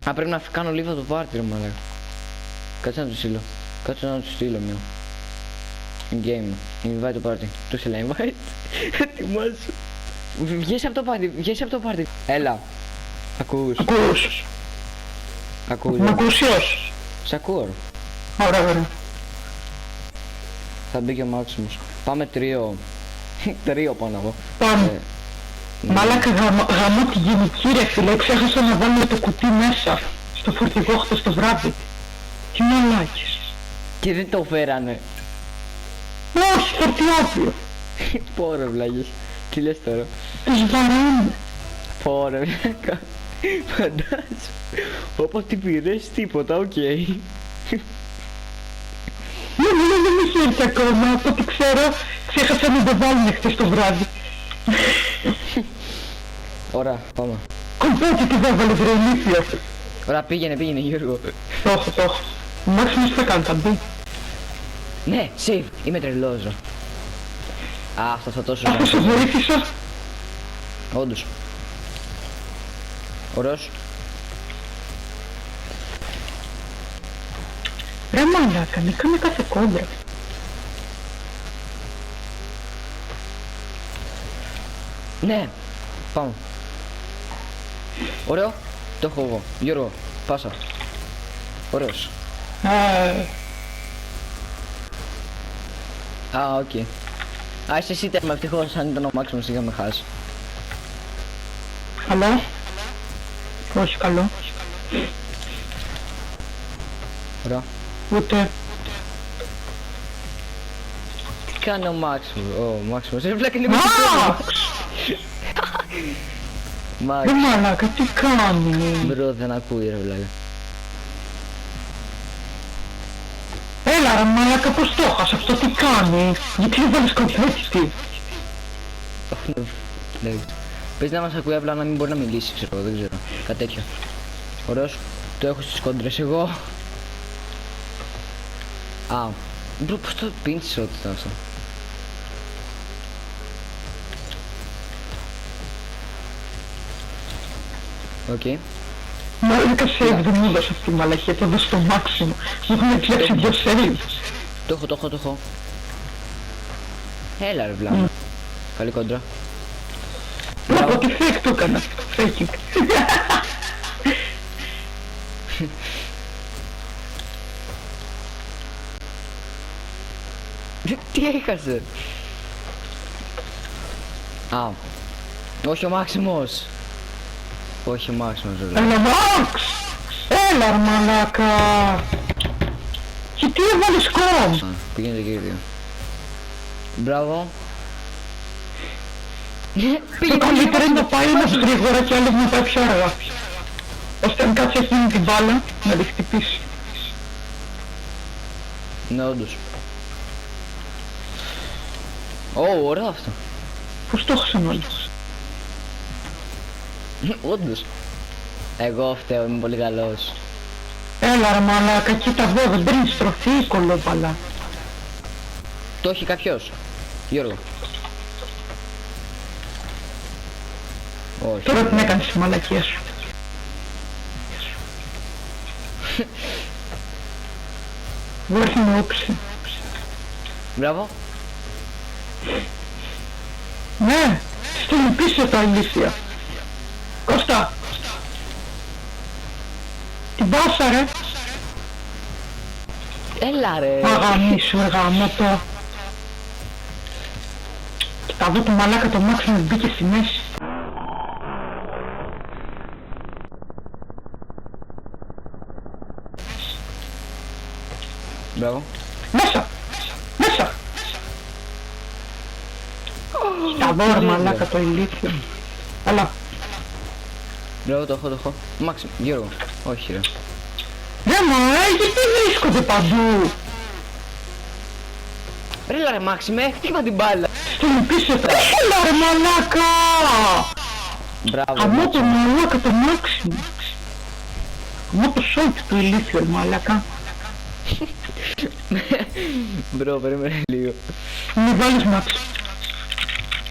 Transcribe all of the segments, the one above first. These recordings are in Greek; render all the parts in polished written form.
Α, πρέπει να κάνω λίγο το πάρτι ρε μαλάκα. Κάτσε να του στείλω. Κάτσε να του στείλω μια. Game. Invite το party. Του στείλα invite. Ετοιμάσου. Βγες από το πάρτι. Βγες από το πάρτι. Έλα. Ακούς. Ακούς. Ακούς. Μ' ακούσιος. Σ' ακούω. Ωραία, ωραία. Θα μπει και ο Μάξιμος. Πάμε τρίο. Τρίο πάνω εγώ. Πάμε. Μαλάκα γαμώ τη γενική ρε φίλε, ξέχασα να βάλω το κουτί μέσα στο φορτηγό χτες το βράδυ. Τι μαλάκες. Και δεν το φέρανε. Όχι, φορτιάπιο. Πόρε βλάγες. Τι λες τώρα. Τους βαράνε. Πόρε βλάκα. Φαντάζω. Όπως τι πήρες τίποτα, οκ. Δεν έχει έρθει ακόμα, από ό,τι ξέρω ξέχασα να το βάλουμε χτες το βράδυ. Ωραία, πάμε. Κομπότι τι δεν βάλες ρε ηλίθιο. Ωραία, πήγαινε Γιώργο. Το έχω. Ο Μάξιμος θα κάνει, θα μπει. Ναι, save. Είμαι τρελός. Α, αυτό θα τόσο Αυτό σε βοήθησα. Όντως. Ωραίος. Ρε μαλάκα, νικάμε κάθε κόντρα. Ναι, πάμε. Ωραίο. Το έχω εγώ. Γιώργο, πάσα. Ωραίος. Α, οκ. Α, εσύ τέρμα, ευτυχώς αν ήταν ο Μάξιμος είχαμε χάσει. Καλό. Όχι καλό. Ωραία. Ούτε. Τι κάνει ο Μάξιμος. Ο Μάξιμος, ρε βλάκα είναι με Μάξ. Ρε μαλάκα, τι κάνει. Μπρο, δεν ακούει ρε βλάκα. Έλα ρε μαλάκα, πως το έχασα αυτό, τι κάνει. Γιατί δεν βάλεις κομπέτσι. Πες να μας ακούει απλά να μην μπορεί να μιλήσει, ξέρω, δεν ξέρω. Κάτι τέτοιο. Ωραίος. Το έχω στις κόντρες εγώ. Α, μπρο, πώς το πίνεις ό,τι ήταν αυτό. Οκ. Μαλάκα σε 70 σε αυτή η μαλακία, το δω στο μάξιμο. Μου έχουν κλέψει 2 σέλιδες. Το έχω. Έλα ρε βλάκα. Καλή κόντρα. Από τι fake το έκανα. Faking. Τι έχασε. Α, όχι ο Μάξιμος. Όχι ο Μάξιμος ρε βλάκα. Έλα Μάξ! Έλα ρε μαλάκα. Και τι έβαλες κόμ. Πήγαινε και δύο. Μπράβο. Το καλύτερο είναι να πάει ένας γρήγορα και άλλος να πάει πιο αργά. Ώστε αν κάτσει εκείνη την μπάλα να τη χτυπήσει. Ναι, όντως. Ω, ωραίο αυτό. Πώς το έχασαν όλους. Όντως. Εγώ φταίω, είμαι πολύ καλός. Έλα ρε μαλάκα, κοίτα εδώ, δεν παίρνει στροφή κολόπαλα. Το έχει κάποιος. Γιώργο. Όχι. Τώρα την έκανες τη μαλακία σου. Βάζει με όψη. Μπράβο. Ναι, στείλει πίσω τα ηλίθια. Κώστα. Την πάσα ρε. Έλα ρε. Αγαμίσου ρε γαμώτο. Κοίτα εδώ το μαλάκα το Μάξιμος μπήκε στη μέση. Μπράβο. Μέσα! Μέσα! Κοίτα εδώ ρε μαλάκα το ηλίθιο. Έλα. Μπράβο, το έχω. Μάξιμο, Γιώργο. Όχι ρε. Ρε γιατί βρίσκονται παντού. Ρε λα ρε Μάξιμε, χτύπα την μπάλα. Στην πίσω τα... Έλα ρε μαλάκα! Μπράβο. Αμώ το μαλάκα το Μάξιμο. Αμώ το σόιτ του ηλίθιο ρε μαλάκα. Μπρο, περίμενε λίγο. Μη βάλεις μάτς.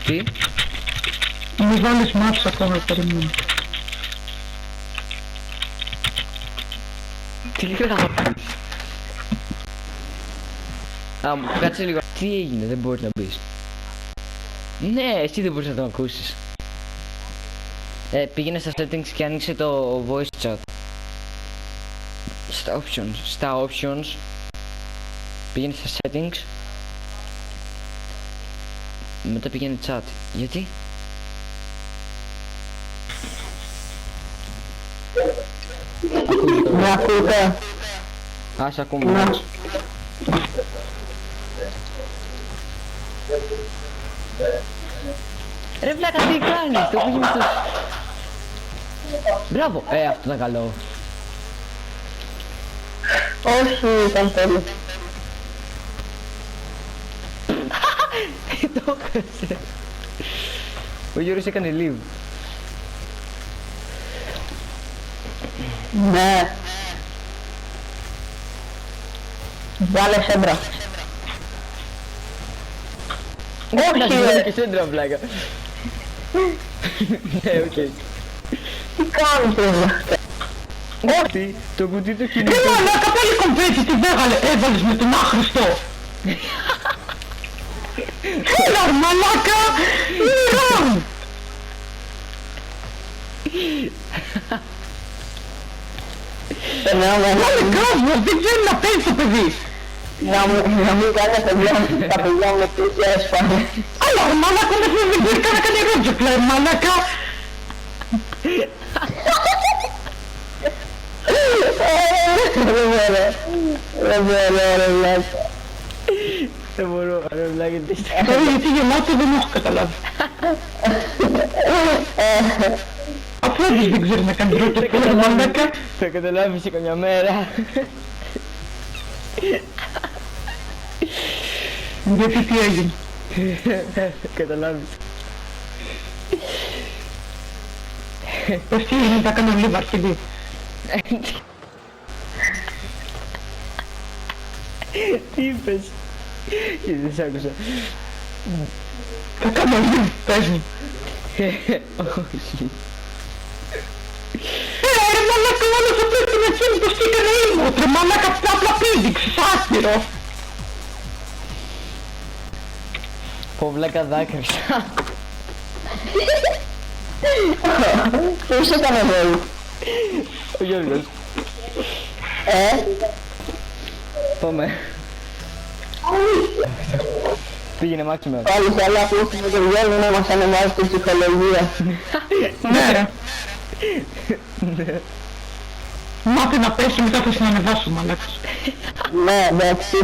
Τι? Μη βάλεις μάτς ακόμα, περίμενε. Τι γράφεις? Α, μου κάτσε λίγο. Τι έγινε, δεν μπορείς να μπεις. Ναι, εσύ δεν μπορείς να το ακούσεις. Πήγαινε στα settings και άνοιξε το voice chat. Στα options. Πήγαινε στα settings. Μετά πήγαινε chat. Γιατί? Με ακούτε? Ας ακούμε. Ναι. Ρε βλάκα, τι κάνεις, το πήγαινε στο... Μπράβο, αυτό ήταν καλό. Όχι, ήταν τέλειο. Το έκασε. Ο Γιώργος έκανε leave. Ναι. Βάλε σέντρα. Όχι, ρε. βάλε και σέντρα βλάκα. Ναι, οκ. Τι κάνεις ρε? Όχι, το κουτί του κινητού. Ρε μαλάκα, πάλι κομπέτσι τι έβαλες με τον άχρηστο. Έλα ρε μαλάκα. Μοιρά. Μαλάκα μου, δεν ξέρει να παίζει το παιδί. Να μην κάνει τα παιδιά με τέτοια έσφανε. Αλλά ρε μαλάκα, δεν μπορεί καν να κάνει ρότζο πλέον μαλάκα. Δεν μπορώ ρε μαλάκα. Δεν μπορώ, ρε βλάκα, τι είστε. Γιατί γελάτε δεν έχω καταλάβει. Αφού δεν ξέρει να κάνει ρότζο πλέον μαλάκα. Θα καταλάβεις σε καμιά μέρα. Γιατί τι έγινε. Καταλάβεις. Πες τι έγινε, τα κάνω λίγο αρχιδί. Τι είπες? Και δεν σ' άκουσα. Τα κάνω λίγο, πες μου. Όχι. Ρε μαλάκα, όλος ο πέφτει να ξέρει πως τι έκανε ήμουν. Ρε μαλάκα, απλά πήδηξες, άσπυρο. Πω βλάκα, δάκρυσα. Ποιος έκανε εδώ? Ο Γιώργος. Πάμε. Πήγαινε μάξιμο. Πάλι καλά που με το Γιώργο να μας ανεβάζει την ψυχολογία. Ναι. Μάθε να πέσει μετά θα συνανεβάσω μαλάκας. Ναι, εντάξει.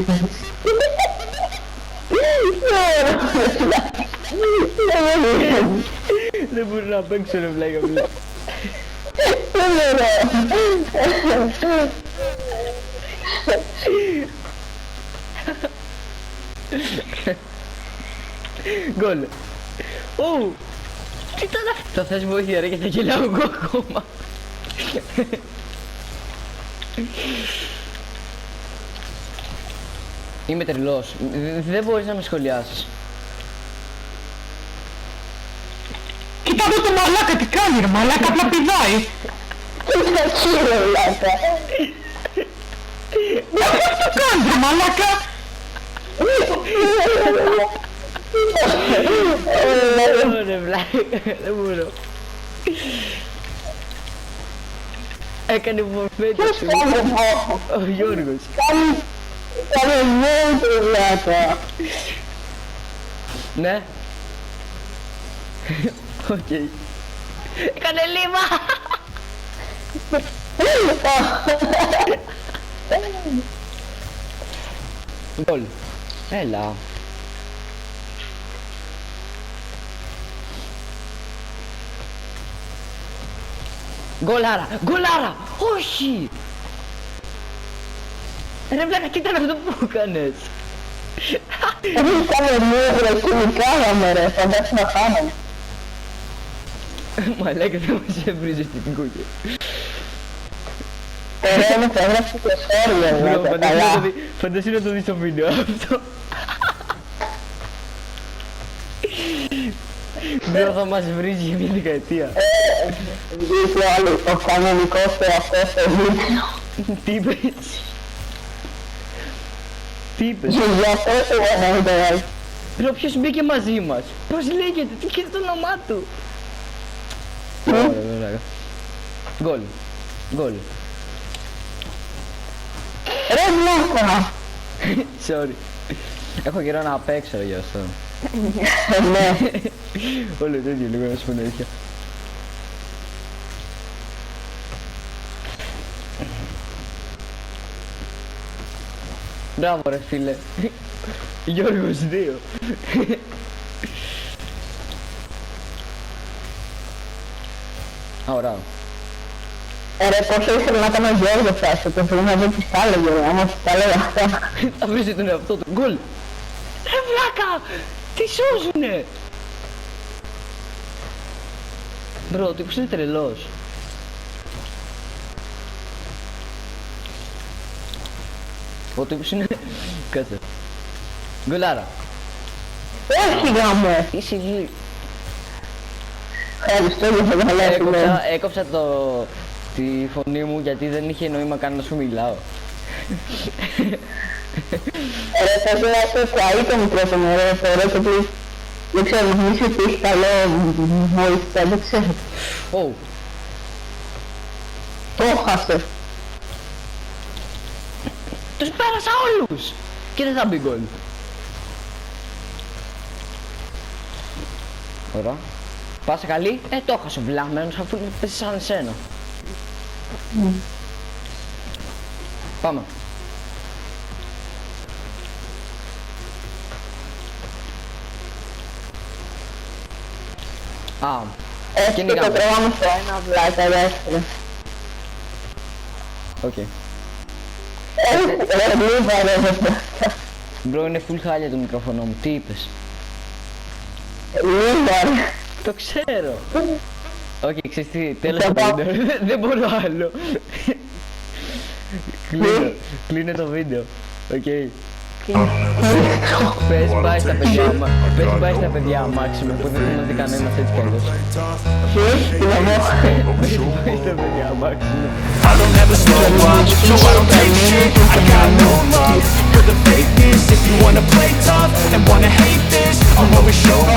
Δεν μπορώ να παίξω ρε βλάκα μου. Γκολ. Ου! Τι ήταν αυτό? Θα θες βοήθεια ρε και θα γελάω εγώ ακόμα. Είμαι τρελός. Δεν μπορείς να με σχολιάσεις. Κοίτα εδώ το μαλάκα τι κάνει ρε μαλάκα, απλά πηδάει. Κοίτα εκεί ρε μαλάκα. Πώς το κάνεις ρε μαλάκα. Δεν μπορώ ρε βλάκα, δεν μπορώ. Έκανε μορφέτο Πώς κάνει εγώ. ο Γιώργος. Κάνε μόνο ρε μαλάκα. Ναι. Οκ. Έκανε λίμα. Γκολ. Έλα. Γκολάρα. Γκολάρα. Όχι. Ρε βλάκα, τι ήταν αυτό που έκανες? Εμείς κάνε μόνο και μικάγαμε ρε, φαντάσου να χάναμε. Μαλάκα, δεν μας έβριζε στην κούκκι. Ωραία μου θα έγραψε και σχόλια ρε, καλά. Φαντασί να το δεις στο βίντεο αυτό. Μπρο θα μας βρίζει για μια δεκαετία. Βγήκε ο κανονικός θεαστός στο βίντεο. Τι είπες? Τι είπες? Για αυτό εγώ να μην το βάλω. Ρε, ποιος μπήκε μαζί μας? Πώς λέγεται? Τι είναι το όνομά του? Ωραία. Γκολ. Γκολ. Ρε βλάκα. Sorry. Έχω καιρό να παίξω γι' αυτό. Ναι. Όλο το ίδιο λίγο να σου πω την αλήθεια. Μπράβο ρε φίλε. Γιώργος 2. Ωραία. Ρε πόσο ήθελα να κάνω Γιώργο φάση, το θέλω να δω τι θα έλεγε, άμα τι θα έλεγε αυτά. Θα βρει τον εαυτό του. Γκολ. Ρε βλάκα. Τι σώζουνε. Μπρο, ο τύπος είναι τρελός. Ο τύπος είναι... Κάτσε. Γκολάρα. Όχι γάμο. Είσαι γη. Ευχαριστώ για το καλό φίλε. Έκοψα τη φωνή μου γιατί δεν είχε νόημα καν να σου μιλάω. Ρε θες να είσαι κουαί το μικρόφωνο ρε, θεωρώ και πλείς. Δεν ξέρω, νομίζω ότι έχει καλό βοήθεια, δεν ξέρω. Ω, Το χάσε. τους πέρασα όλους! Και δεν θα μπει γκολ. Ωραία. Πάσα καλή. Το έχασε βλάμενος αφού πέσει σαν εσένα. Πάμε. Α, Έτσι και το κυνηγάμε. τραβάμε στο ένα βλάκα δεύτερο. Οκ. Ρε μην παρέμβεται. Μπρο, είναι full χάλια το μικρόφωνο μου. Τι είπες? Μην παρέμβεται. Το ξέρω. Οκ, ξέρεις τι, τέλος Θα το πάω. βίντεο. Δεν μπορώ άλλο. Κλείνε το βίντεο. Οκ. Πες bye στα παιδιά μας. Πες bye στα παιδιά αμάξιμα που δεν θέλουν να δει κανένας έτσι κι αλλιώς. Τι να πω. Πες bye στα παιδιά αμάξιμα. I don't ever slow up, no I don't take shit. I got no love for the fakeness. If you wanna play tough and wanna hate this, I'll always show up.